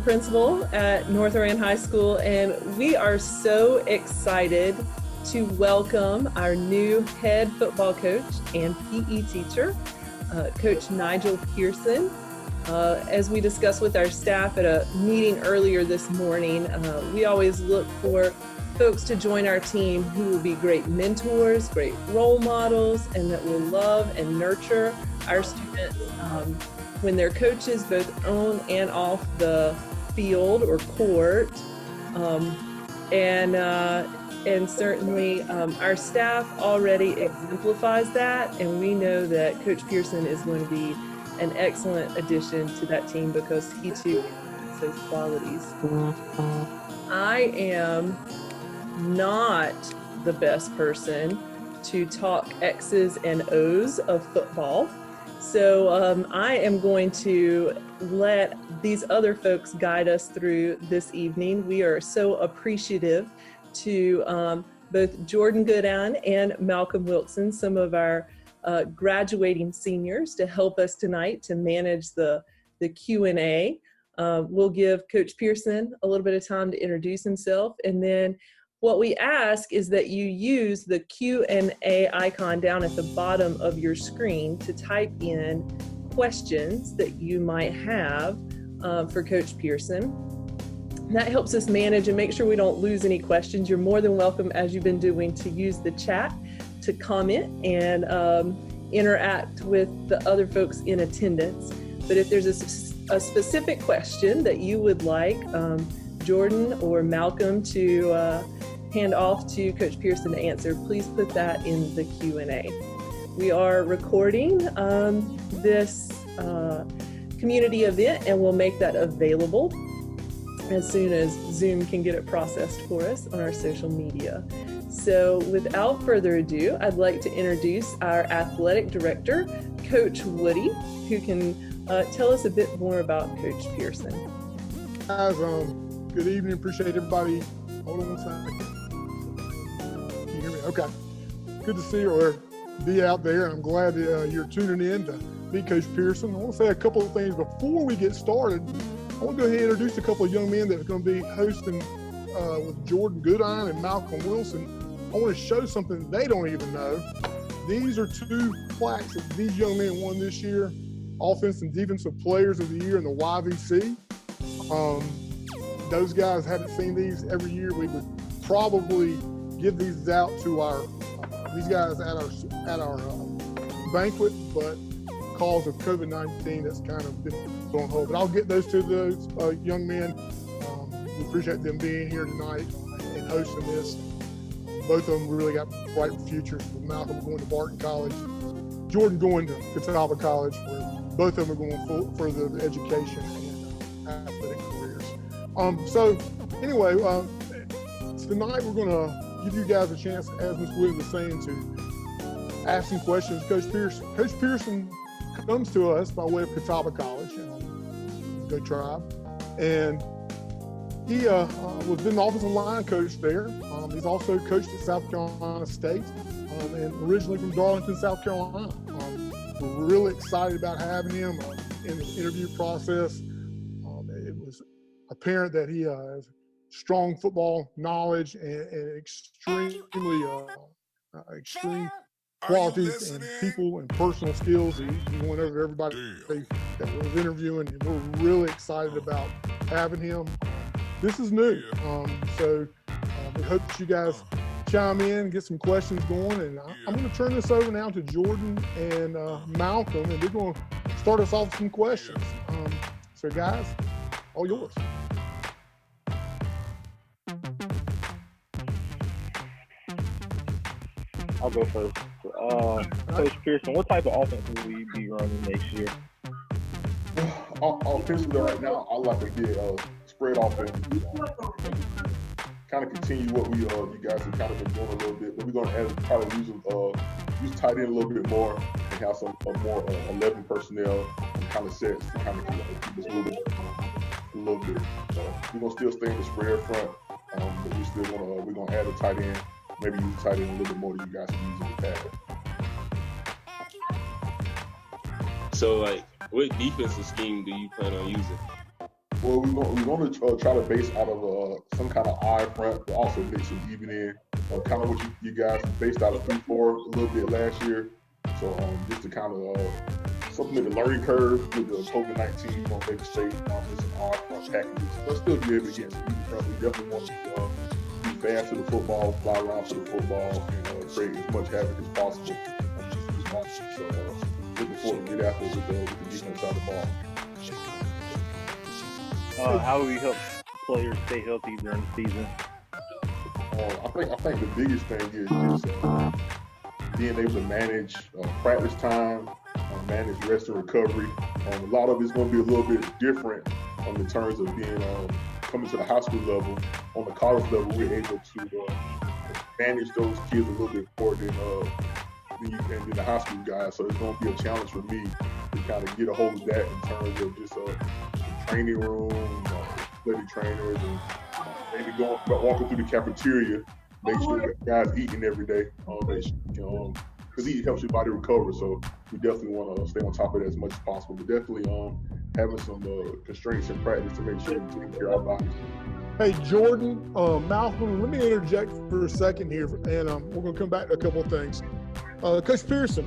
assistant principal at North Orion High School, and we are so excited to welcome our new head football coach and PE teacher, Coach Nigel Pearson. As we discussed with our staff at a meeting earlier this morning, we always look for folks to join our team who will be great mentors, great role models, and that will love and nurture our students when they're coaches, both on and off the field or court. And certainly our staff already exemplifies that, and we know that Coach Pearson is going to be an excellent addition to that team because he too has those qualities. I am not the best person to talk X's and O's of football. So I am going to let these other folks guide us through this evening. We are so appreciative to both Jordan Goodine and Malcolm Wilson, some of our graduating seniors, to help us tonight to manage the Q&A. We'll give Coach Pearson a little bit of time to introduce himself, and then what we ask is that you use the Q&A icon down at the bottom of your screen to type in questions that you might have for Coach Pearson. That helps us manage and make sure we don't lose any questions. You're more than welcome, as you've been doing, to use the chat to comment and interact with the other folks in attendance. But if there's a specific question that you would like Jordan or Malcolm to hand off to Coach Pearson to answer, please put that in the Q&A. We are recording this community event, and we'll make that available as soon as Zoom can get it processed for us on our social media. So without further ado, I'd like to introduce our athletic director, Coach Woody, who can tell us a bit more about Coach Pearson. Guys, good evening. Appreciate everybody. Hold on one second. Can you hear me? Okay. Good to see you or be out there. I'm glad you're tuning in to meet Coach Pearson. I want to say a couple of things before we get started. I want to go ahead and introduce a couple of young men that are going to be hosting with Jordan Goodine and Malcolm Wilson. I want to show something they don't even know. These are two plaques that these young men won this year, Offensive and Defensive Players of the Year in the YVC. Those guys haven't seen these every year. We would probably give these out to these guys at our banquet, but because of COVID-19, that's kind of been on hold. But I'll get those to those young men. We appreciate them being here tonight and hosting this. Both of them really got bright futures, with Malcolm going to Barton College, Jordan going to Catawba College, where both of them are going further education and athletic careers. So anyway, tonight we're going to give you guys a chance, as Ms. Williams was saying, to ask some questions. Coach Pearson. Coach Pearson comes to us by way of Catawba College, Go Tribe, and he was been the offensive line coach there. He's also coached at South Carolina State, and originally from Darlington, South Carolina. We're really excited about having him in the interview process. It was apparent that he has strong football knowledge and extreme qualities and people and personal skills. He went over everybody that was interviewing, and we're really excited about having him. This is new, so we hope that you guys chime in, get some questions going, and I'm going to turn this over now to Jordan and Malcolm, and they're going to start us off with some questions. So guys, all yours. I'll go first. Coach Pearson, what type of offense will we be running next year? Offensively right now, I like to get spread offense. Kind of continue what we you guys have kind of been doing a little bit, but we're going to probably use tight end a little bit more and have some more 11 personnel and kind of sets to kind of keep us moving a little bit. We're going to still stay in the spread front, but we're going to add a tight end, maybe use tight end a little bit more than you guys can use in the past. So, what defensive scheme do you plan on using? Well, we're going to try to base out of some kind of I front, but also mix some even in. Kind of what you guys based out of 3-4 a little bit last year. So just to kind of supplement the learning curve with the COVID-19, we're going to make sure with some I front packages, but still be able to get some even front. We definitely want to be fast to the football, fly around to the football, and create as much havoc as possible. So looking forward to get after with the defense side of the ball. How will we help players stay healthy during the season? I think the biggest thing is just being able to manage practice time, manage rest and recovery. A lot of it's going to be a little bit different in terms of being coming to the high school level. On the college level, we're able to manage those kids a little bit more than you can than the high school guys. So it's going to be a challenge for me to kind of get a hold of that in terms of just the training room, study trainers, and maybe walking through the cafeteria, make sure that guys eating every day, because eating helps your body recover. So we definitely want to stay on top of that as much as possible. But definitely having some constraints in practice to make sure we're taking care of our bodies. Hey, Jordan, Malcolm, let me interject for a second here, and we're going to come back to a couple of things. Coach Pearson,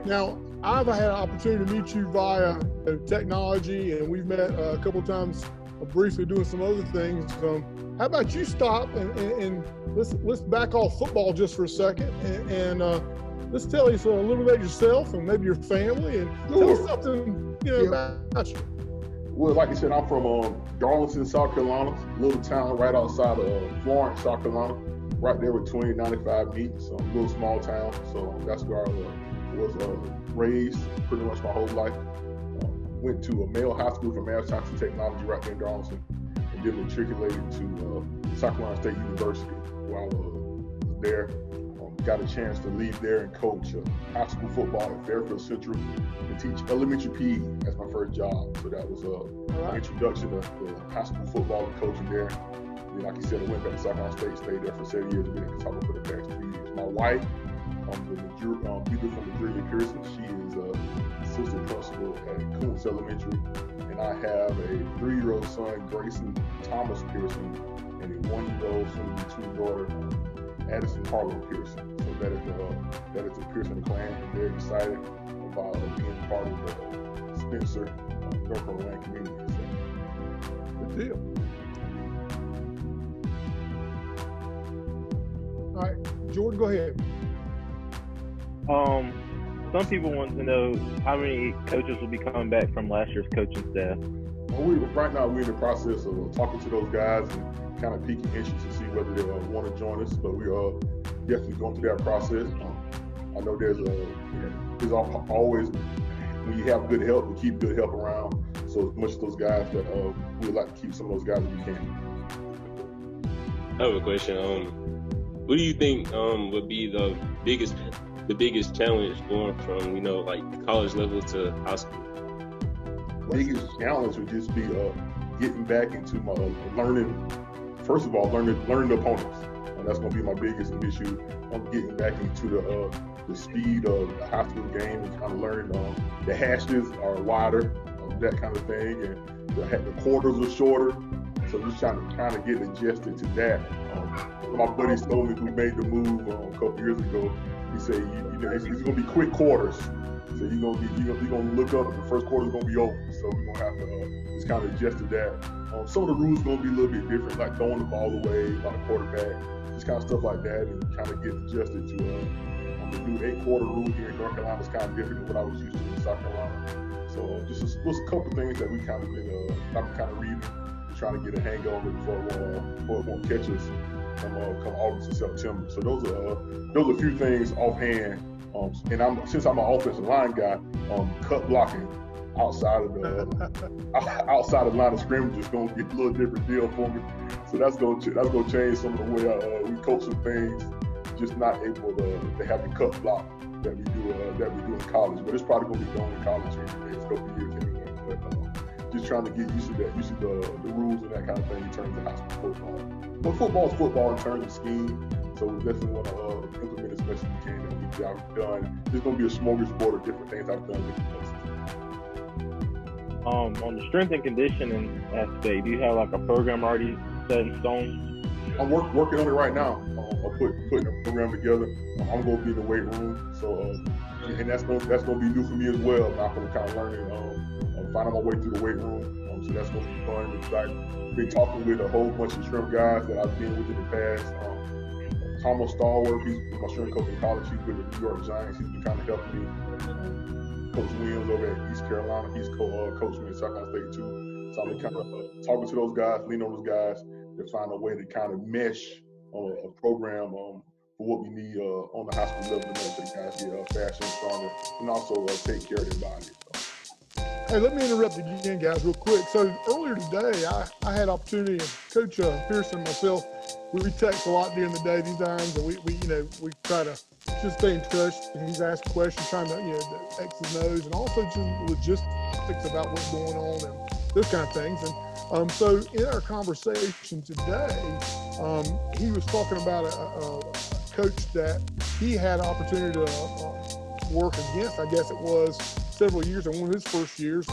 now I've had an opportunity to meet you via technology, and we've met a couple of times briefly doing some other things. How about you stop and let's back off football just for a second, and let's tell us a little bit about yourself and maybe your family, and tell us something about you. Well, like I said, I'm from Darlington, South Carolina, a little town right outside of Florence, South Carolina, right there with 2095 meets, a little small town. So that's where I was raised pretty much my whole life. Went to a male high school for math, science, and technology right there in Darlington, and then matriculated to South Carolina State University while I was there. Got a chance to leave there and coach high school football at Fairfield Central and teach elementary PE as my first job. So that was an introduction to high school football and coaching there. And like you said, I went back to South Carolina State, stayed there for 7 years, been in Kentucky for the past 3 years. My wife, Julia Pearson, she is assistant principal at Kuntz Elementary, and I have a 3-year-old son, Grayson Thomas Pearson, and a 1-year-old, soon-to-be 2 daughter, Addison Harlow Pearson. So that is the Pearson clan. I'm very excited about being part of the Spencer Norfolk Land community. So, good deal. All right, Jordan, go ahead. Some people want to know how many coaches will be coming back from last year's coaching staff. Well, right now we're in the process of talking to those guys and kind of piquing interest to see whether they want to join us. But we are definitely going through that process. I know there's always, when you have good help, we keep good help around. So as much of those guys that we'd like to keep some of those guys if we can. I have a question. What do you think would be the biggest challenge going from like college level to high school? Biggest challenge would just be getting back into my learning. First of all, learning the opponents. That's going to be my biggest issue. I'm getting back into the speed of the high school game and kind of learn the hashes are wider, that kind of thing, and the quarters are shorter. So just trying to get adjusted to that. My buddies told me who made the move a couple years ago. He said, it's going to be quick quarters. So you're gonna look up, the first quarter's gonna be over. So we're gonna have to just kind of adjust to that. Some of the rules gonna be a little bit different, like throwing the ball away by the quarterback, just kind of stuff like that, and kind of get adjusted to the new 8-quarter rule here in North Carolina is kind of different than what I was used to in South Carolina. So just a couple things that we kind of been kind of reading, trying to get a hang of it before it won't catch us come August and September. So those are a few things offhand. And since I'm an offensive line guy, cut blocking outside of the line of scrimmage is going to get a little different deal for me. So that's going to change some of the way we coach some things. Just not able to have the cut block that we do in college. But it's probably going to be gone in college here in the next couple of years anyway. But just trying to get used to that, used to the rules and that kind of thing in terms of high school football. But football is football in terms of scheme. So we definitely want to implement as much as we can that we've done. There's going to be a smorgasbord of different things I've done in different places. On the strength and conditioning aspect, do you have like a program already set in stone? I'm working on it right now. I'm putting a program together. I'm going to be in the weight room, so and that's going to be new for me as well. I'm going to kind of learning, finding my way through the weight room. So that's going to be fun. It's like been talking with a whole bunch of shrimp guys that I've been with in the past. Thomas Stallworth, he's my strength coach in college. He's with the New York Giants. He's been kind of helping me. Coach Williams over at East Carolina, he's coached me in South Carolina State too. So I've been kind of talking to those guys, leaning on those guys to find a way to kind of mesh a program for what we need on the high school level to make sure the guys get faster and stronger, and also take care of their body. So. Hey, let me interrupt again, guys, real quick. So earlier today, I had opportunity, and Coach Pearson and myself, we text a lot during the day these times, and we try to just stay in touch. And he's asked questions, trying to the X's and O's, and also just logistics about what's going on and those kind of things. And so in our conversation today, he was talking about a coach that he had opportunity to work against. I guess it was several years, and one of his first years.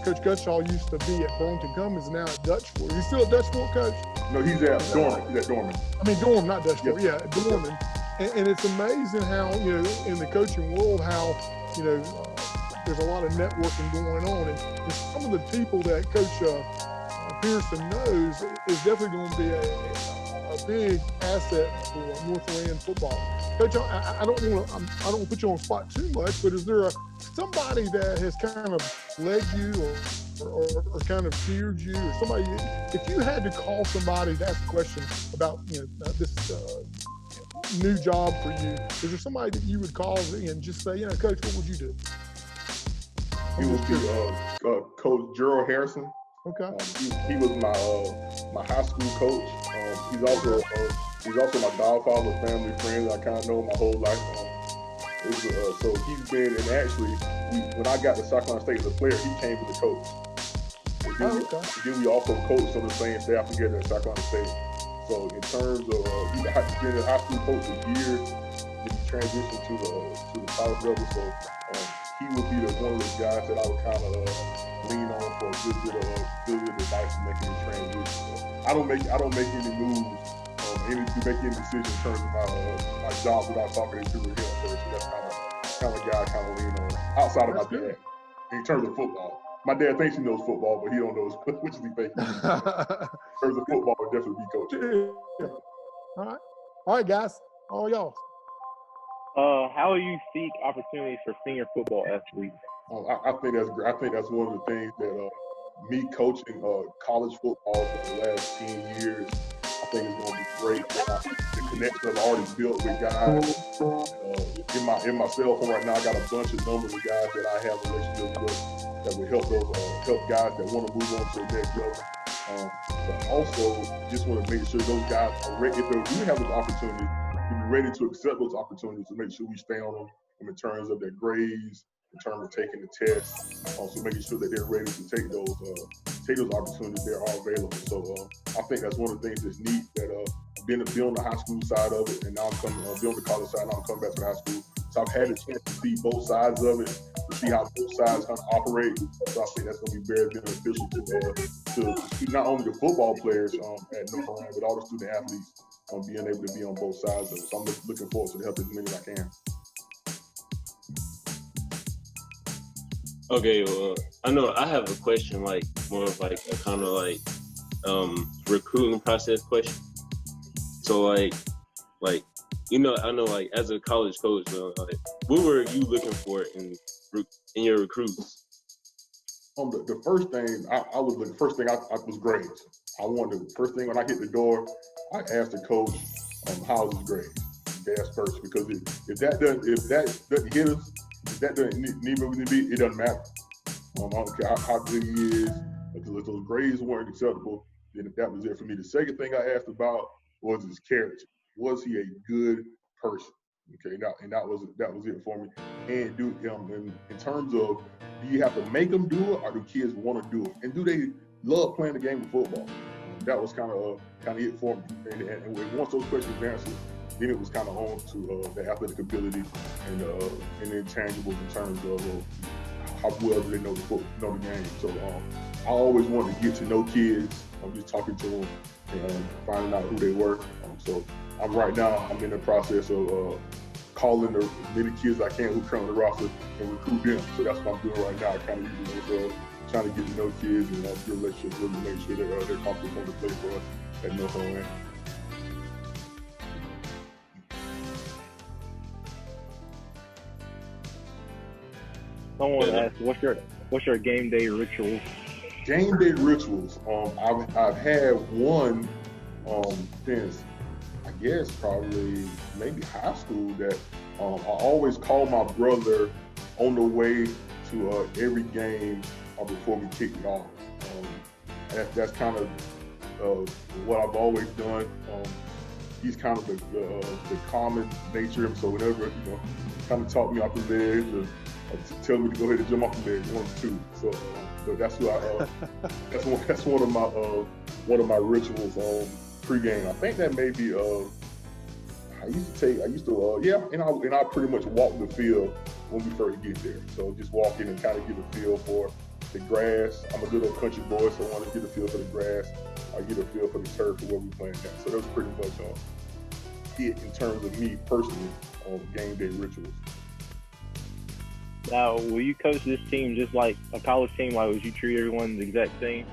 Coach Gutshaw used to be at Burlington Cummins, now at Dutchford. Is he still at Dutchford, Coach? No, he's at Dorman. He's at Dorman. I mean, Dorman, not Dutchford. Yep. Yeah, Dorman. And it's amazing how, in the coaching world, how, there's a lot of networking going on. And some of the people that Coach Pearson knows is definitely going to be a big asset for Northland football. Coach, I don't want to put you on the spot too much, but is there somebody that has kind of led you or kind of steered you, or somebody, if you had to call somebody to ask a question about this new job for you, is there somebody that you would call and just say, Coach, what would you do? He would be Coach Gerald Harrison. Okay. He was my high school coach. He's also my godfather, family friend. I kind of know him my whole life. So he's been, and actually, when I got to South Carolina State as a player, he came as a coach. Then we also coached on the same staff together at South Carolina State. So in terms of he's been a high school coach for years, then he transitioned to the college level. So he would be one of those guys that I would kind of lean on for a good bit of advice in making the transition. So I don't make any moves, make any decisions in terms of my job without talking to him first. So that's kind of guy I kind of lean on outside of my dad in terms of football. My dad thinks he knows football, but he don't know which is he thinks. In terms of football, it definitely be coaching. All right, guys, all y'all. How do you seek opportunities for senior football athletes? I think that's great. I think that's one of the things that me coaching college football for the last 10 years, I think it's going to be great. The connection I've already built with guys. In my cell phone right now, I got a bunch of numbers of guys that I have relationships with that will help guys that want to move on to the next level. But also, just want to make sure those guys are ready. If they do have those opportunities, to be ready to accept those opportunities to make sure we stay on them in terms of their grades, in terms of taking the tests, also making sure that they're ready to take those opportunities that are available. So I think that's one of the things that's neat, that being on the high school side of it, and now I'm coming be on the college side, now I'm coming back to the high school. So I've had a chance to see both sides of it, to see how both sides kind of operate. So I think that's going to be very beneficial to not only the football players at Northland, but all the student athletes being able to be on both sides of it. So I'm looking forward to help as many as I can. Okay, well, I know I have a question, like more of like a kind of like recruiting process question. So like I know like as a college coach, like what were you looking for in your recruits? The first thing I was looking, was grades. I wanted the first thing when I hit the door, I asked the coach, how's his grades? That's first, because if that doesn't hit us, if that doesn't need where we need to be, it doesn't matter. I don't care how good he is. If those grades weren't acceptable, then that was it for me. The second thing I asked about was his character. Was he a good person? Okay, and that was it for me. And in terms of, do you have to make them do it, or do kids want to do it? And do they love playing the game of football? That was kind of it for me. And once those questions answered, then it was kind of on to the athletic ability and the intangibles in terms of how well do they know the game. So I always wanted to get to know kids. I'm just talking to them and finding out who they were. So I'm in the process of calling as many kids as I can who come on the roster and recruit them. So that's what I'm doing right now. Kind of using those, trying to get to know kids and build relationships with them, make sure they're comfortable to play for us at North Carolina. Someone asked, what's your game day ritual? Game day rituals. I've had one since I guess probably maybe high school that I always call my brother on the way to every game before we kick it off. That's kind of what I've always done. He's kind of the common nature, so whenever kind of talk me off the ledge or tell me to go ahead and jump off the ledge, one or two. So, but that's who that's one of my rituals pregame. I think that maybe I used to and I pretty much walk the field when we first get there. So just walk in and kind of get a feel for the grass. I'm a good old country boy, so I want to get a feel for the grass. I get a feel for the turf for where we playing at. So that's pretty much it in terms of me personally on game day rituals. Now, will you coach this team just like a college team? Like, would you treat everyone the exact same?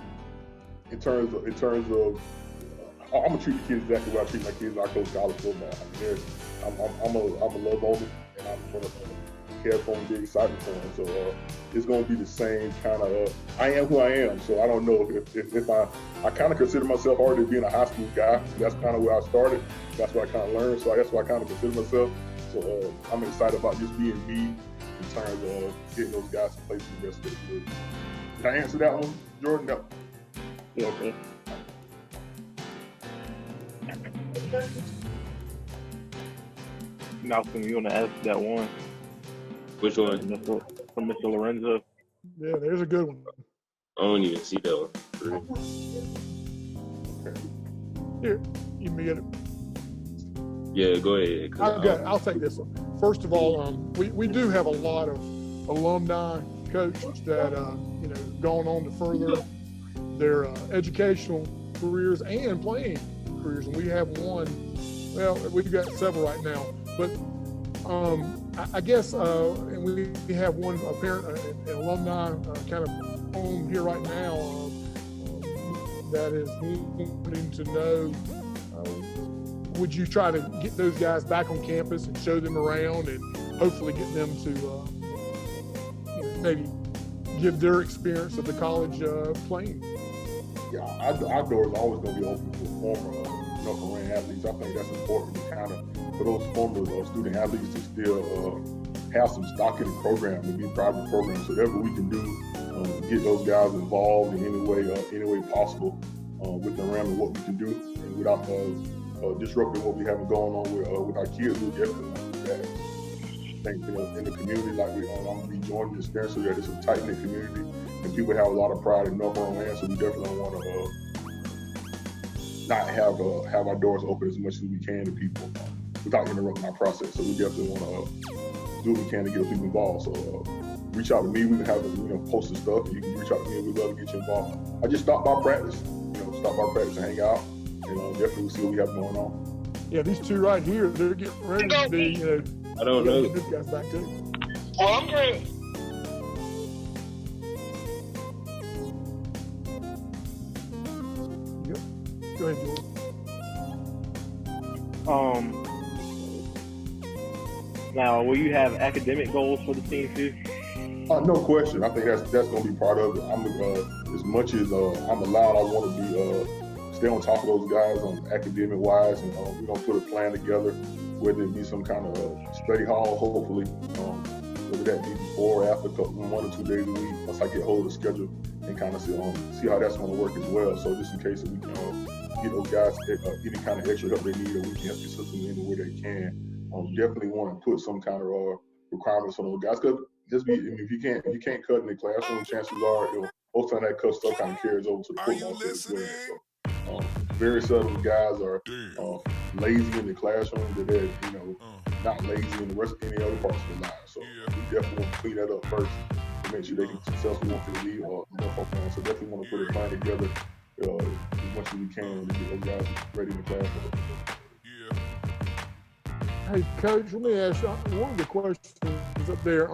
In terms of, I'm gonna treat the kids exactly what I treat my kids when I coach college football. I mean, I'm a love owner, and I'm gonna care for them, be excited for them. So it's gonna be the same kind of. I am who I am, so I don't know if I kind of consider myself already being a high school guy. That's kind of where I started. That's what I kind of learned. So that's what I kind of consider myself. So I'm excited about just being me in terms of getting those guys to play for the rest of the year. Did I answer that one, Jordan? No. Yeah, okay. Malcolm, you want to ask that one? Which one? From Mr. Lorenzo. Yeah, there's a good one. I don't even see that one. Okay. Here, you can get it. Yeah, go ahead. I'll take this one. First of all, we do have a lot of alumni coaches that gone on to further their educational careers and playing careers, and we have one. Well, we've got several right now, but I guess, and we have one an alumni kind of on here right now that is wanting to know. Would you try to get those guys back on campus and show them around and hopefully get them to maybe give their experience of the college playing? Yeah, our door is always going to be open for former North Carolina athletes. I think that's important to kind of, for those former student athletes to still have some stock in the program and be proud of the program. So whatever we can do, get those guys involved in any way possible with the realm of what we can do, and without disrupting what we have going on with our kids, we definitely want to do that. I think in the community, like I'm going to be joining the experience, so that it's a tight-knit community, and people have a lot of pride in North Carolina, so we definitely want to not have our doors open as much as we can to people without interrupting our process. So we definitely want to do what we can to get people involved. So reach out to me. We can have post stuff. You can reach out to me. We'd love to get you involved. I just stop by practice. Stop by practice and hang out. Definitely see what we have going on. Yeah, these two right here, they're getting ready to be, I don't know. Get these guys back too. Well, I'm great. Yep. Go ahead, Jordan. Now, will you have academic goals for the team too? No question. I think that's going to be part of it. I'm as much as I'm allowed, I want to be stay on top of those guys academic wise, and we're gonna put a plan together, whether it be some kind of study hall, hopefully, whether that be before or after 1 or 2 days a week. Once I get hold of the schedule and kind of see how that's going to work as well. So just in case we can get those guys any kind of extra help they need, or we can help the system in the way they can. Definitely want to put some kind of requirements on those guys, because if you can't cut in the classroom, chances are most of that cut stuff kind of carries over to the football field as well. So, very seldom guys are lazy in the classroom, but they're not lazy in the rest of any other parts of their lives. So we definitely want to clean that up first to make sure they can successfully want to leave NFL fans. So definitely want to put a plan together as much as we can to get those guys ready in the class. Hey, Coach, let me ask you one of the questions up there.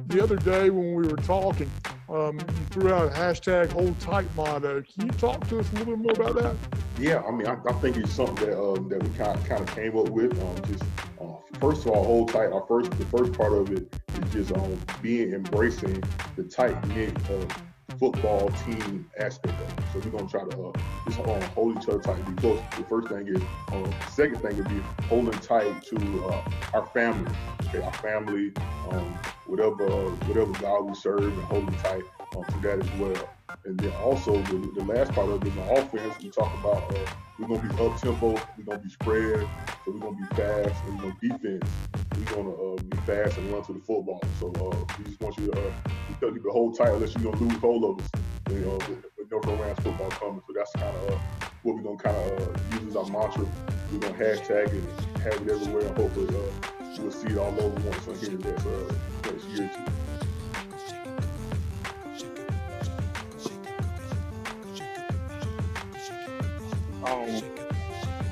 The other day when we were talking, you threw out a hashtag hold tight motto. Can you talk to us a little bit more about that? Yeah, I mean, I think it's something that we kind of came up with. First of all, hold tight. The first part of it is just embracing the tight knit football team aspect of it. So we're gonna try to just hold each other tight, be close. The first thing is. The second thing would be holding tight to our family. Okay, our family, whatever God we serve, and holding tight to that as well. And then also the last part of it is on offense. We talk about we're gonna be up tempo, we're gonna be spread, so we're gonna be fast, and defense. We're gonna be fast and run to the football. So we just want you to hold tight unless you're gonna lose hold of us. With North Rams football coming. So that's kind of what we're gonna kind of use as our mantra. We're gonna hashtag it, have it everywhere, and hopefully we'll see it all over once on here next year too.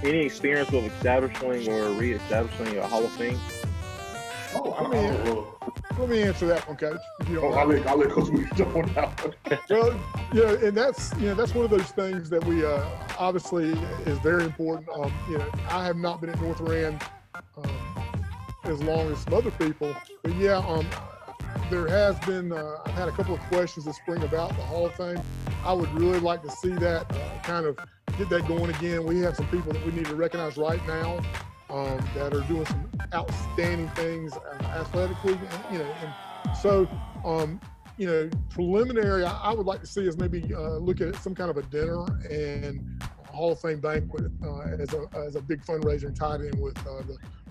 Any experience with establishing or re-establishing a Hall of Fame? Let me answer that one, Coach. If you don't I'll let Coach Willie jump on that one. Well, and that's one of those things that we obviously is very important. I have not been at North Rand as long as some other people, but there has been. I've had a couple of questions this spring about the Hall of Fame. I would really like to see that kind of get that going again. We have some people that we need to recognize right now that are doing some outstanding things athletically, and so preliminary. I would like to see us maybe look at some kind of a dinner and a Hall of Fame banquet as a big fundraiser and tied in with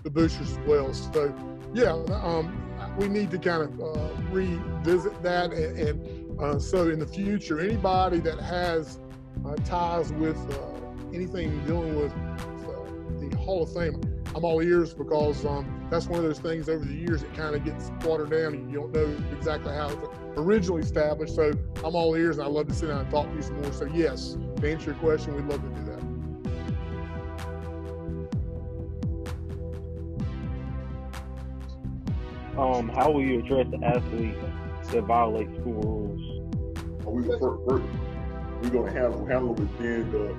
the boosters as well. So we need to kind of revisit that, and so in the future, anybody that has ties with anything dealing with the Hall of Fame, I'm all ears, because that's one of those things over the years it kind of gets watered down and you don't know exactly how it was originally established. So I'm all ears, and I'd love to sit down and talk to you some more. So yes, to answer your question, we'd love to do that. How will you address the athletes that violate school rules? We're going to handle within the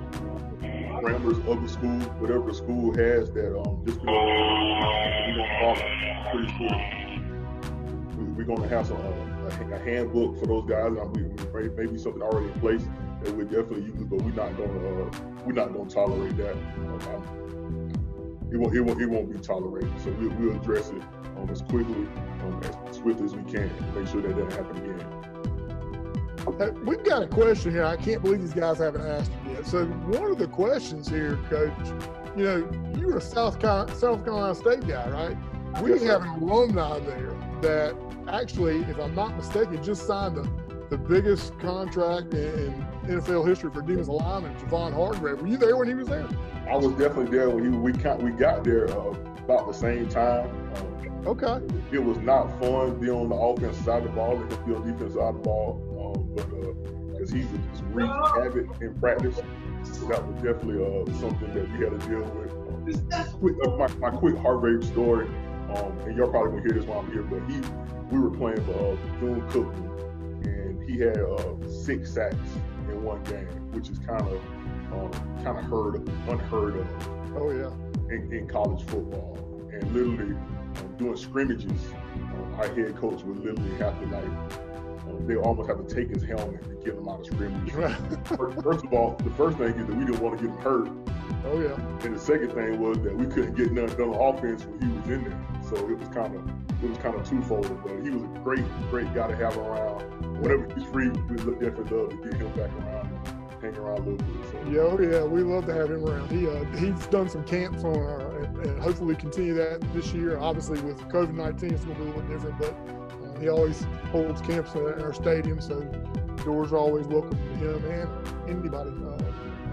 parameters of the school, whatever the school has that discipline. We're going to follow pretty soon. We're going to have a handbook for those guys. Maybe something already in place that we definitely use, but we're not going to tolerate that. It won't be tolerated. So we'll address it as quickly, as swiftly as we can to make sure that doesn't happen again. We've got a question here. I can't believe these guys haven't asked it yet. So one of the questions here, Coach, you're a South Carolina State guy, right? We have an alumni there that actually, if I'm not mistaken, just signed the biggest contract in NFL history for defensive lineman, Javon Hargrave. Were you there when he was there? I was definitely there when we got there about the same time. Okay. It was not fun being on the offensive side of the ball and be on the defensive side of the ball, but because he's a wreaked habit in practice, so that was definitely something that we had to deal with. My quick Hargrave story, and y'all probably gonna hear this while I'm here, but we were playing for June Cookman, and he had 6 sacks in one game, which is kind of unheard of. Oh yeah. In college football, and literally doing scrimmages, our head coach would literally have to they almost have to take his helmet to get him out of scrimmages. First of all, the first thing is that we didn't want to get him hurt. Oh yeah. And the second thing was that we couldn't get nothing done on offense when he was in there. So it was kind of twofold. But he was a great guy to have around. Whenever he's free, we look definitely love to get him back around and hang around a little bit. So. Yeah, we love to have him around. He's done some camps on and hopefully continue that this year. Obviously with COVID-19, it's going to be a little different, but he always holds camps in our stadium, so doors are always welcome to him and anybody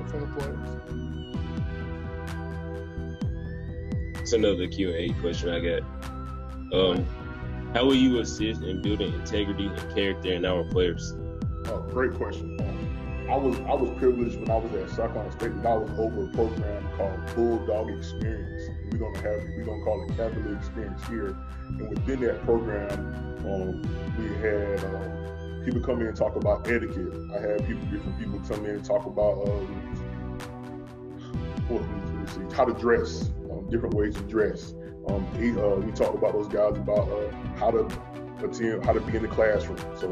from the players. It's another Q&A question I got. How will you assist in building integrity and character in our players? Great question. I was privileged when I was at Sacramento State that I was over a program called Bulldog Experience. We're gonna call it Cavalier Experience here. And within that program, we had people come in and talk about etiquette. I had different people come in and talk about how to dress, different ways to dress. We talked about those guys about how to be in the classroom. So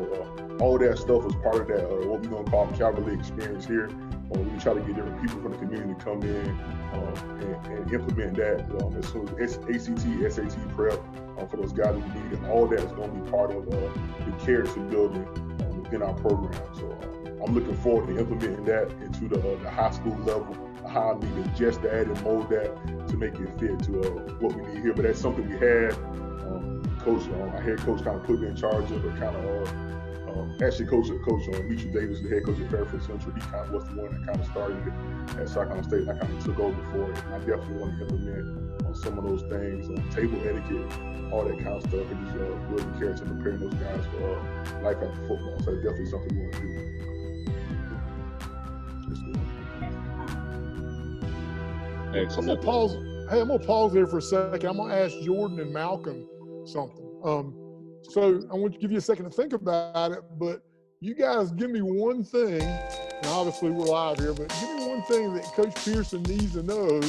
all that stuff was part of that, what we're gonna call Cavalier Experience here. We try to get different people from the community to come in and implement that. As soon as ACT, SAT prep for those guys who need it, all that is gonna be part of the character building within our program. So I'm looking forward to implementing that into the high school level, how I need to adjust that and mold that to make it fit to what we need here. But that's something we had. Coach, our head coach kind of put me in charge of it, kind of actually coach Mitchell Davis, the head coach at Fairfield Central. He kind of was the one that kind of started it at Sacramento State, and I kind of took over for it. And I definitely want to implement some of those things, table etiquette, all that kind of stuff, and just building character and preparing those guys for life after football. So it's definitely something we want to do. I'm gonna pause. Hey, I'm gonna pause there for a second. I'm gonna ask Jordan and Malcolm something. So I want to give you a second to think about it, but you guys give me one thing, and obviously we're live here, but give me one thing that Coach Pearson needs to know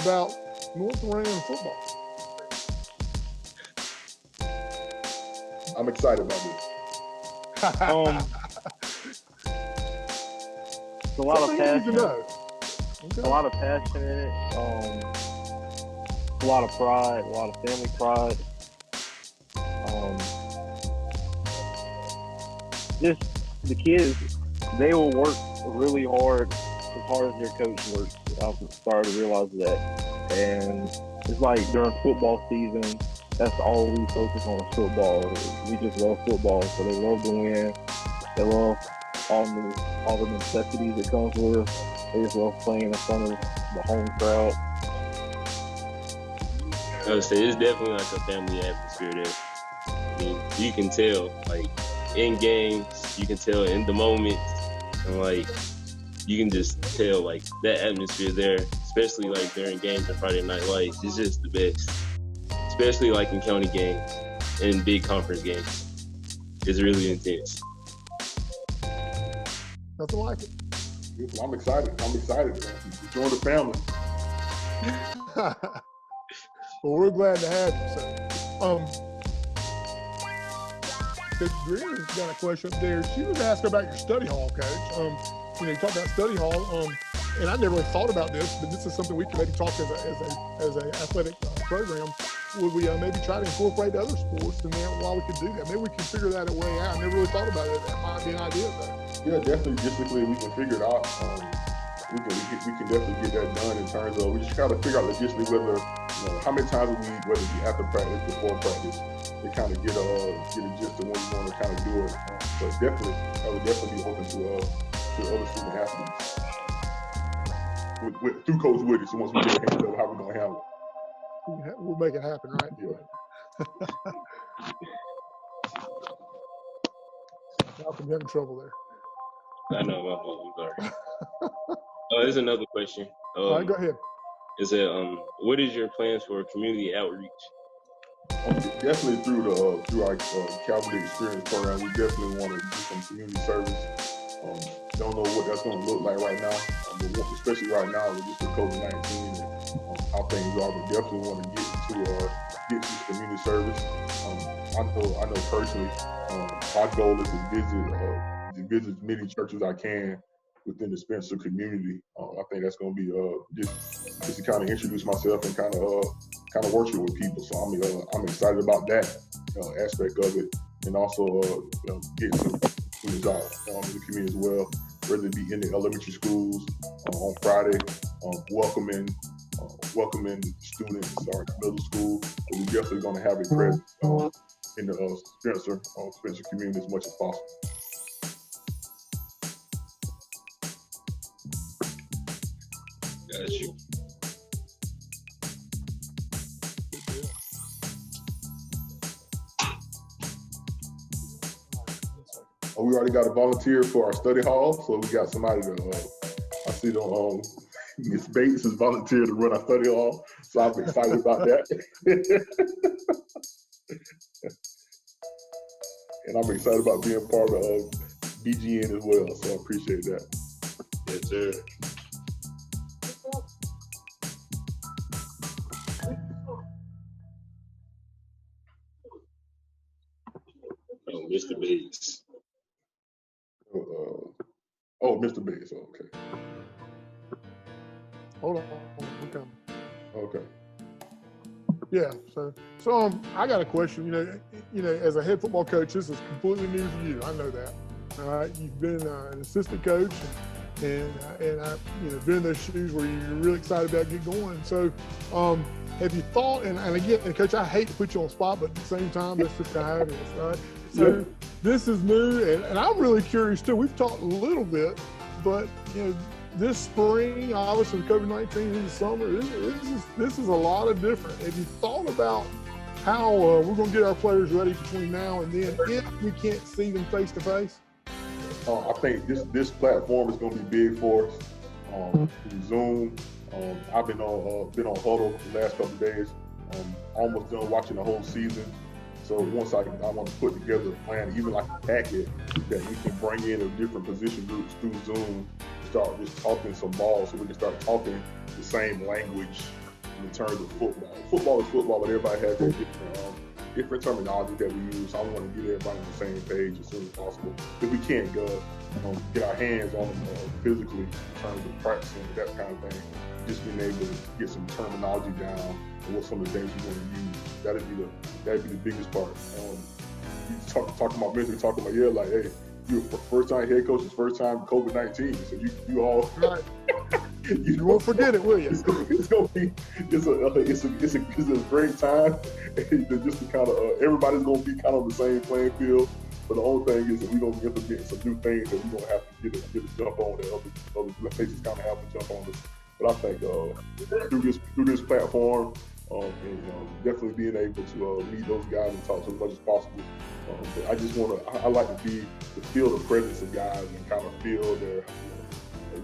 about North Rand football. I'm excited about this. It's a lot of passion. Okay. A lot of passion in it. A lot of pride, a lot of family pride. Just the kids, they will work really hard, as hard as their coach works. I've started to realize that. And it's like during football season, that's all we focus on is football. We just love football, so they love to win. They love all the necessities that comes with it. They just love playing in front of the home crowd. I would say it's definitely like a family atmosphere there. I mean, you can tell, like, in games, you can tell in the moments, and, like, you can just tell, like, that atmosphere there, especially, like, during games on Friday Night Lights. It's just the best, especially, like, in county games and big conference games. It's really intense. Nothing like it. I'm excited. Join the family. Well, we're glad to have you. So, Coach Green's got a question up there. She was asking about your study hall, Coach. You talked about study hall, and I never really thought about this, but this is something we can maybe talk as a athletic program. Would we maybe try to incorporate other sports, and then while we could do that, maybe we can figure that a way out. I never really thought about it. That might be an idea, though. Yeah, definitely. Logistically, we can figure it out. We can definitely get that done in terms of we just got to figure out logistically whether how many times we whether it be after practice, before practice, to kind of get a gist of when we want to kind of do it. But definitely, I would definitely be open to other student athletes through Coach Woody. So once we get a handle of how we're gonna handle it. We'll make it happen, right? Yeah. Malcolm, having trouble there. I know, my fault. I'm sorry. There's another question. All right, go ahead. Is it what is your plans for community outreach? Definitely through our Cavalier Experience program, we definitely want to do some community service. Don't know what that's going to look like right now, but especially right now with just the COVID-19 and how things are. But definitely want to get to community service. I know personally, my goal is to visit as many churches I can within the Spencer community. I think that's going to be just to kind of introduce myself and kind of worship with people. So I'm excited about that aspect of it, and also getting some students out in the community as well, whether it be in the elementary schools on Friday, welcoming students or middle school. But we're definitely going to have a presence in the Spencer community as much as possible. Got you. We already got a volunteer for our study hall, so we got somebody to. I see them. Miss Bates has volunteered to run our study hall, so I'm excited about that. And I'm excited about being part of BGN as well, so I appreciate that. Yes, sir. Oh, Mr. Bates. Mr. Bates. Okay. Hold on, I'm coming. Okay. Yeah, so I got a question. You know, as a head football coach, this is completely new for you. I know that. All right, you've been an assistant coach, and I, been in those shoes where you're really excited about getting going. So, have you thought? And again, and Coach, I hate to put you on the spot, but at the same time, that's just how it is, right? So this is new, and I'm really curious too. We've talked a little bit, but this spring, obviously with COVID-19 in the summer, this is a lot of different. Have you thought about how we're going to get our players ready between now and then if we can't see them face to face? I think this platform is going to be big for us. Through Zoom, I've been on Huddle the last couple of days. Almost done watching the whole season. So once I want to put together a plan, even like a packet that we can bring in of different position groups through Zoom, start just talking some ball, so we can start talking the same language in terms of football. Football is football, but everybody has their different terminology that we use. So I want to get everybody on the same page as soon as possible. If we can't get our hands on them physically in terms of practicing, that kind of thing, just being able to get some terminology down and what some of the things you want to use. That'd be the biggest part. Talking about mentally, talking about like, hey, you're first time head coach, it's first time COVID-19, so you all right. You won't forget it, will you? It's a great time, just to kind of everybody's gonna be kind of on the same playing field. But the only thing is that we're gonna implement some new things that we're gonna have to get a jump on that other places kind of have to jump on us. But I think through this platform, and definitely being able to meet those guys and talk to as much as possible. But I just I like to feel the presence of guys and kind of feel their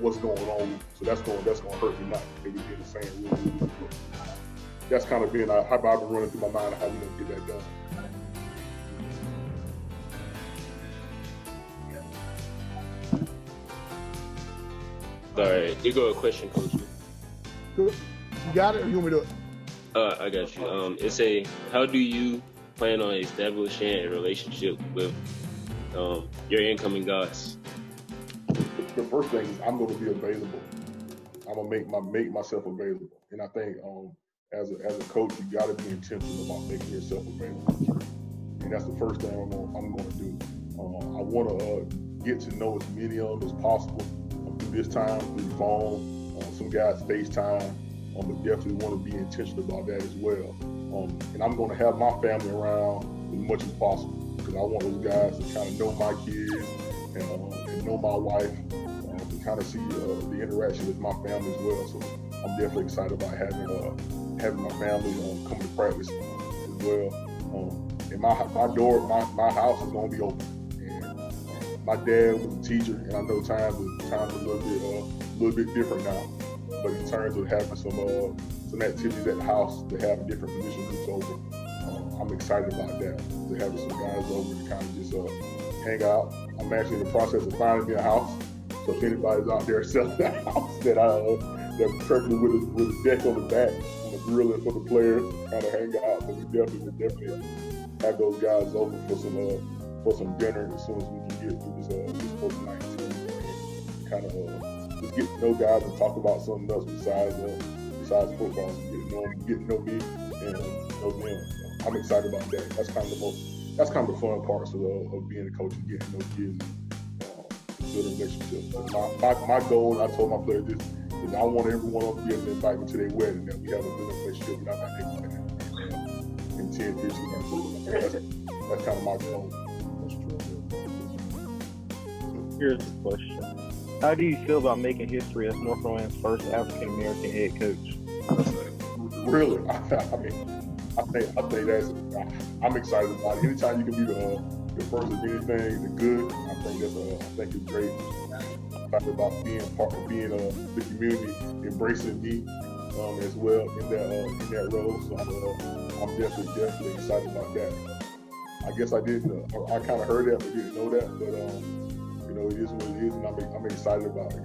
what's going on. So that's going to hurt me not if we get the same rule. That's kind of been how I've been running through my mind how we're going to get that done. All right, here go a question, Coach. Good. You got it, or you want me to do it? I got you. It's how do you plan on establishing a relationship with your incoming guys? The first thing is I'm going to be available. I'm going to make myself available. And I think as a coach, you got to be intentional about making yourself available. And that's the first thing I'm going to do. I want to get to know as many of them as possible through this time, through the phone, some guys FaceTime. But definitely want to be intentional about that as well. And I'm going to have my family around as much as possible because I want those guys to kind of know my kids and know my wife and kind of see the interaction with my family as well. So I'm definitely excited about having my family come to practice as well. And my house is going to be open. And my dad was a teacher, and I know times are a little bit different now. But in terms of having some activities at the house to have different position groups over, I'm excited about that. To have some guys over to kind of just hang out. I'm actually in the process of finding me a house. So if anybody's out there selling a house that's preferably with a deck on the back, on the grilling for the players, kind of hang out. So we definitely have those guys over for some dinner as soon as we can get through this COVID-19. Kind of. Just get to know guys and talk about something else besides football. Get to know me and know them. I'm excited about that. That's kind of the fun parts of being a coach and getting to know kids and building relationships. My goal, and I told my players this, is I want everyone to be able to invite me to their wedding, that we have a good relationship and I've been able to in 10, 15 years. That's kind of my goal. Here's the question. How do you feel about making history as North Carolina's first African-American head coach? Really? I think that's. I'm excited about it. Anytime you can be the first of anything, the good. I think it's great. I'm excited about being part of the community, embracing me as well in that role. So I'm definitely excited about that. I guess I kind of heard that but didn't know that, but it is what it is, and I'm excited about it.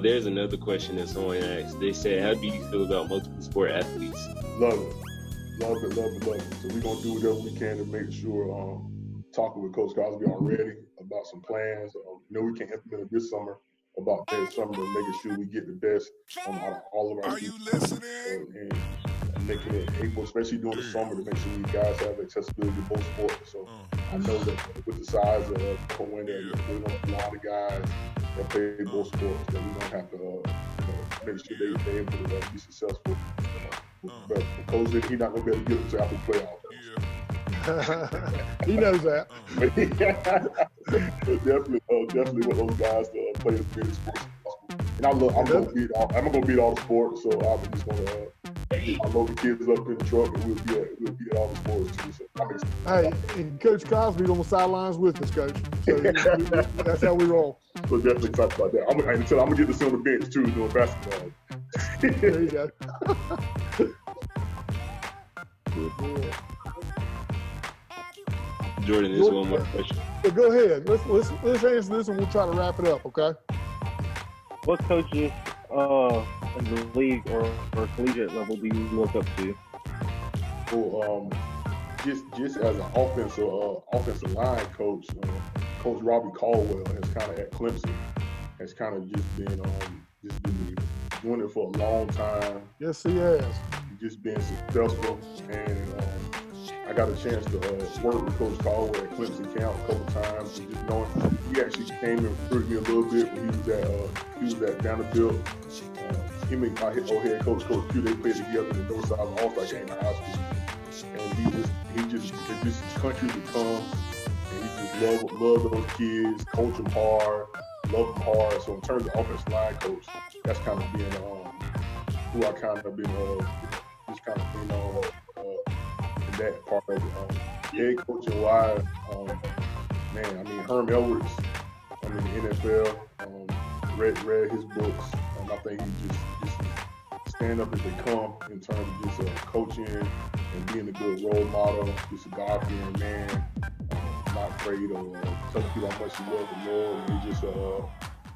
There's another question that someone asked. They said, how do you feel about multiple sport athletes? Love it. So we're gonna do whatever we can to make sure, talking with Coach Cosby already about some plans. We can't implement it this summer, about that summer, making sure we get the best out of all of our Are you listening? And making it able, especially during the summer, to make sure you guys have accessibility to both sports. So I know that with the size of when there's a lot of guys that play both sports, that we're gonna have to make sure they're able to be successful. But Coach, he's not gonna be able to get them to after the playoffs. He knows that. But definitely want those guys to play as many sports as possible. And I'm gonna beat all the sports, so I'm just gonna I load the kids up in the truck and we'll be at all the sports too. So hey, and Coach Cosby's on the sidelines with us, Coach. So that's how we roll. So definitely excited about that. I'm gonna get to sit on the bench too doing basketball. There you go. Jordan, there's one more question. So go ahead. Let's answer this and we'll try to wrap it up, okay? What coaches in the league or collegiate level do you look up to? So just as an offensive line coach, Coach Robbie Caldwell has kind of at Clemson has kind of just been doing it for a long time. Yes, he has. Just being successful, and I got a chance to work with Coach Caldwell at Clemson camp a couple times, and just knowing he actually came and recruited me a little bit when he was at Vanderbilt. Him and my head coach, Coach Q, they played together in the Northside All-Star game in high school, and he just country to come, and he just love those kids, coach them hard, love them hard. So in terms of offensive line coach, that's kind of been who I kind of been just kind of in that part of it. Head coaching wise, Herm Edwards, the NFL, read his books, and I think he just stand up as they come in terms of just coaching and being a good role model, just a God-fearing man, not afraid of telling people how much he loves the Lord, and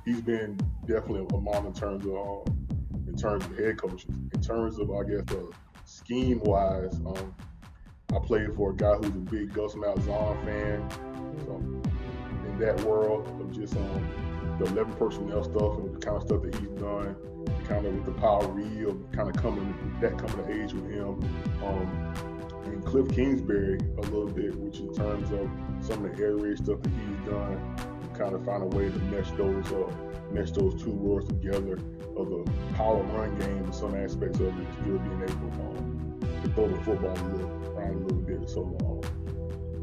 he's been definitely a model in terms of head coaching. In terms of, I guess, scheme-wise, I played for a guy who's a big Gus Malzahn fan. So in that world of just the 11 personnel stuff and the kind of stuff that he's done, kind of with the power reel, kind of coming of age with him, and Cliff Kingsbury a little bit, which in terms of some of the air raid stuff that he's done, kind of find a way to mesh those two worlds together of the power run game and some aspects of it, still being able to throw the football around a little bit. So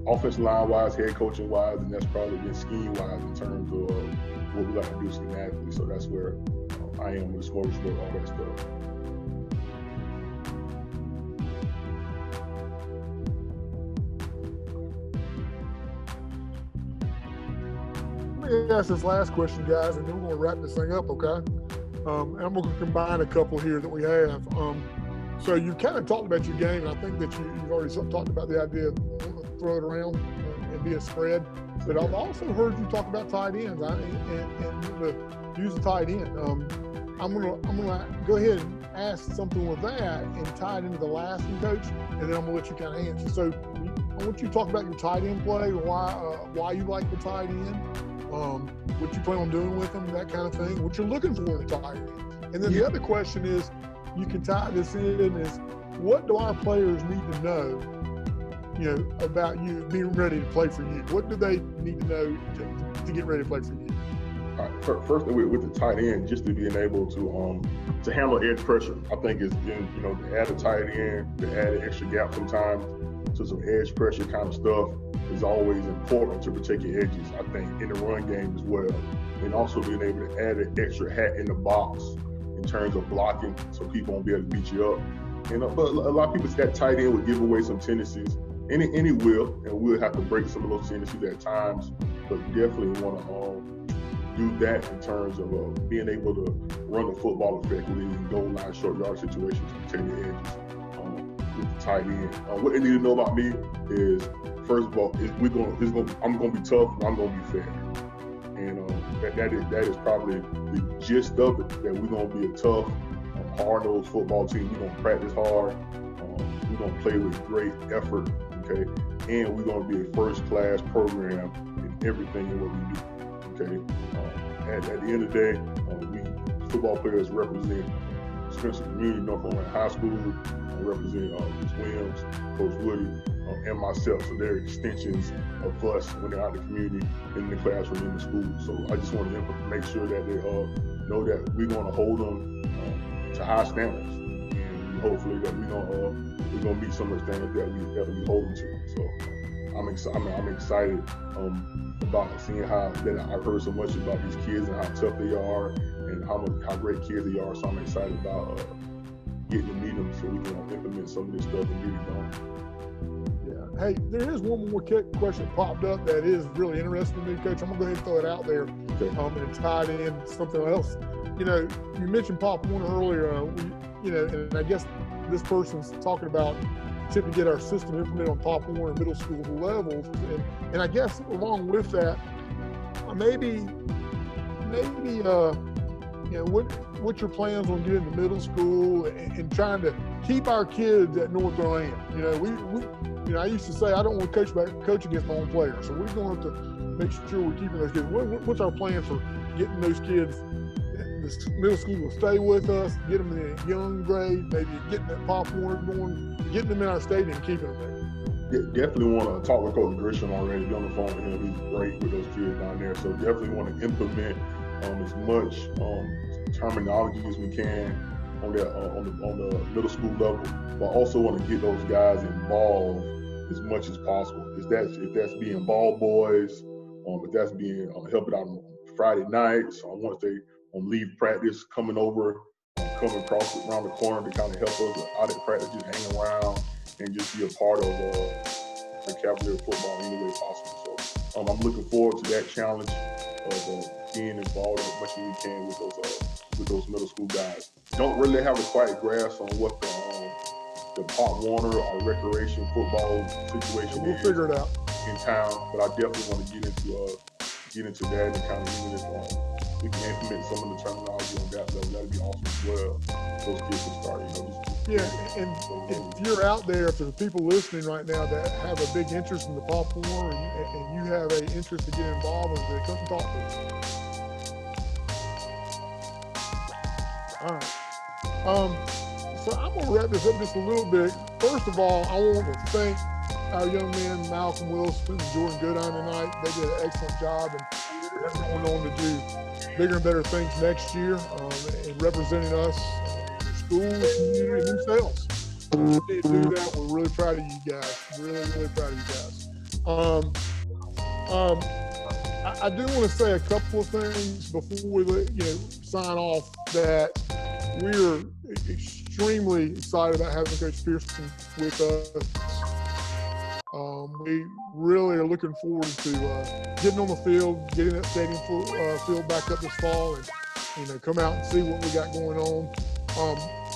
offensive line wise, head coaching wise, and that's probably been scheme wise in terms of what we like to do schematically. So that's where I am with sport, all that stuff. Let me ask this last question, guys, and then we're going to wrap this thing up, okay? And I'm going to combine a couple here that we have. So you kind of talked about your game, and I think that you've already talked about the idea of throw it around and be a spread. But I've also heard you talk about tight ends and use the tight end. I'm gonna go ahead and ask something with that and tie it into the last one, Coach, and then I'm gonna let you kind of answer. So I want you to talk about your tight end play, why you like the tight end, what you plan on doing with them, that kind of thing, what you're looking for in a tight end. And then the other question is, you can tie this in, is what do our players need to know, about you being ready to play for you? What do they need to know to get ready to play for you? First, with the tight end, just to being able to handle edge pressure, I think is to add a tight end, to add an extra gap sometimes to some edge pressure kind of stuff is always important to protect your edges. I think in the run game as well, and also being able to add an extra hat in the box in terms of blocking, so people won't be able to beat you up. But a lot of people, that tight end would give away some tendencies, and it will, and we'll have to break some of those tendencies at times. But definitely want to do that in terms of being able to run the football effectively in goal line, short yard situations, to take the edges with the tight end. What they need to know about me is, first of all, I'm going to be tough and I'm going to be fair. And that is probably the gist of it, that we're going to be a tough, hard-nosed football team. We're going to practice hard. We're going to play with great effort, okay? And we're going to be a first-class program in everything in what we do, okay? At the end of the day, we football players represent Spencer Community, North Carolina High School, represent Ms. Williams, Coach Woody, and myself. So they're extensions of us when they're out in the community, in the classroom, in the school. So I just want to make sure that they know that we're going to hold them to high standards, and hopefully that we're gonna meet some of the standards that we hold them to. So I'm excited about seeing how that I've heard so much about these kids and how tough they are and how great kids they are. So I'm excited about getting to meet them so we can implement some of this stuff and get it done. Yeah. Hey, there is one more question popped up that is really interesting to me, Coach. I'm gonna go ahead and throw it out there, Okay. and tie it in something else. You know, you mentioned Pop Warner earlier. And I guess this person's talking about attempting to get our system implemented on Pop Warner middle school levels, and I guess along with that, maybe what's your plans on getting to middle school and trying to keep our kids at North Carolina? You know, we I used to say I don't want to coach against my own players, so we're going to make sure we're keeping those kids. What's our plan for getting those kids? The middle school will stay with us, get them in a young grade, maybe getting that Pop Warner going, getting them in our stadium, keeping them there. Definitely want to talk with Coach Grisham already, be on the phone with him. He's great with those kids down there. So definitely want to implement as much terminology as we can on the middle school level, but also want to get those guys involved as much as possible. If that's being ball boys, if that's being helping out on Friday nights, once they on leave practice, coming over, coming across around the corner to kind of help us out at practice, just hang around and just be a part of the Cavalier football any way possible. So I'm looking forward to that challenge of being involved as much as we can with those middle school guys. Don't really have a quite grasp on what the Pop Warner or recreation football situation We'll is figure it out in town, but I definitely want to get into that and kind of even if we can implement some of the terminology on that level, that'd be awesome as well. Those kids can start, and if you're out there, if there's people listening right now that have a big interest in the Pop Warner and you have an interest to get involved with it, come and talk to us. All right. So I'm going to wrap this up just a little bit. First of all, I want to thank our young men, Malcolm Wilson and Jordan Goodine tonight. They did an excellent job, and they're going on to do bigger and better things next year and representing us, the school, the community, and themselves. They do that. We're really proud of you guys. Really, really proud of you guys. I do want to say a couple of things before we sign off, that we're extremely excited about having Coach Pearson with us. We really are looking forward to getting on the field, getting that stadium field back up this fall, and come out and see what we got going on.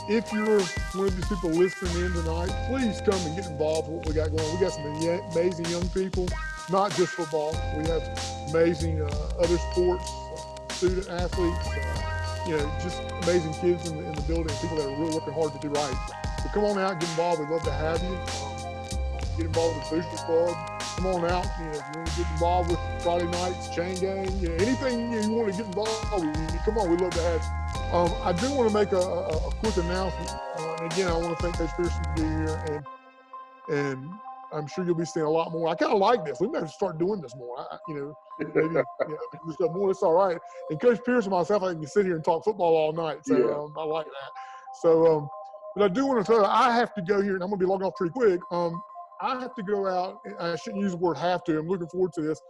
If you're one of these people listening in tonight, please come and get involved with what we got going on. We got some amazing young people, not just football. We have amazing other sports, student athletes, just amazing kids in the building, people that are really working hard to do right. So come on out, get involved. We'd love to have you. Get involved with the Booster Club. Come on out. If you want to get involved with Friday nights, chain gang, anything you want to get involved with, come on. We'd love to have you. I do want to make a quick announcement. And again, I want to thank Coach Pearson for being here, and I'm sure you'll be seeing a lot more. I kind of like this. We better start doing this more. Maybe do stuff more. It's all right. And Coach Pearson, myself, I can sit here and talk football all night. So I like that. So, but I do want to tell you, I have to go here, and I'm going to be logging off pretty quick. I have to go out. I shouldn't use the word have to. I'm looking forward to this.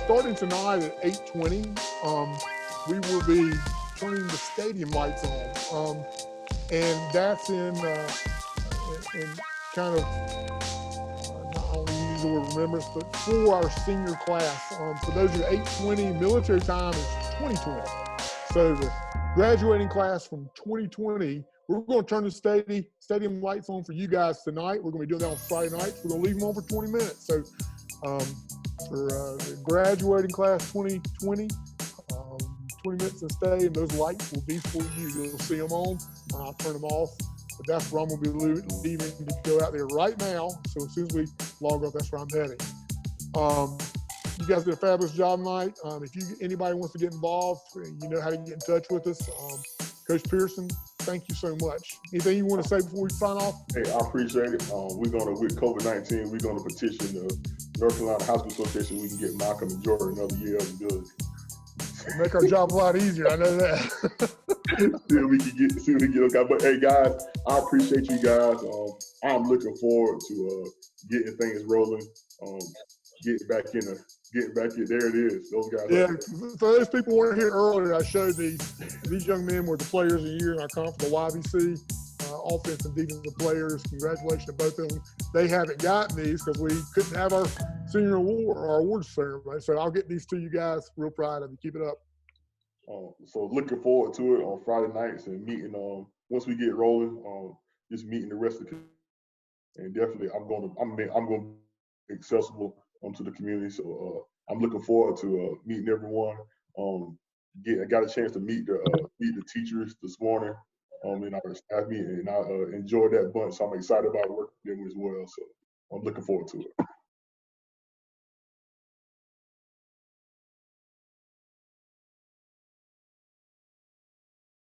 Starting tonight at 8:20, we will be turning the stadium lights on. And that's in and kind of, I don't use the word remembrance, but for our senior class. For those of you 820, military time is 2020. So the graduating class from 2020, we're going to turn the stadium lights on for you guys tonight. We're going to be doing that on Friday nights. We're going to leave them on for 20 minutes. So for the graduating class 2020, 20 minutes to stay, and those lights will be for you. You'll see them on. I'll turn them off. But that's where I'm going to be leaving to go out there right now. So as soon as we log off, that's where I'm heading. You guys did a fabulous job tonight. If anybody wants to get involved, you know how to get in touch with us. Coach Pearson, thank you so much. Anything you want to say before we sign off? Hey, I appreciate it. We're going to, with COVID-19, we're going to petition the North Carolina High School Association. We can get Malcolm and Jordan another year of ability. Make our job a lot easier. I know that. see if we can get okay. But hey, guys, I appreciate you guys. I'm looking forward to getting things rolling. Getting back in. There it is. Those guys. Yeah. For those people who weren't here earlier, I showed these young men were the players of the year in our conference, the YBC. Offense and defensive players. Congratulations to both of them. They haven't gotten these because we couldn't have our senior award or our awards ceremony. So I'll get these to you guys. Real proud of you. Keep it up. So looking forward to it on Friday nights and meeting. Once we get rolling, just meeting the rest of the. And definitely, I'm going to be accessible to the community. So I'm looking forward to meeting everyone. I got a chance to meet the teachers this morning. In our staff meeting, and I enjoyed that bunch. So I'm excited about working with them as well. So I'm looking forward to it.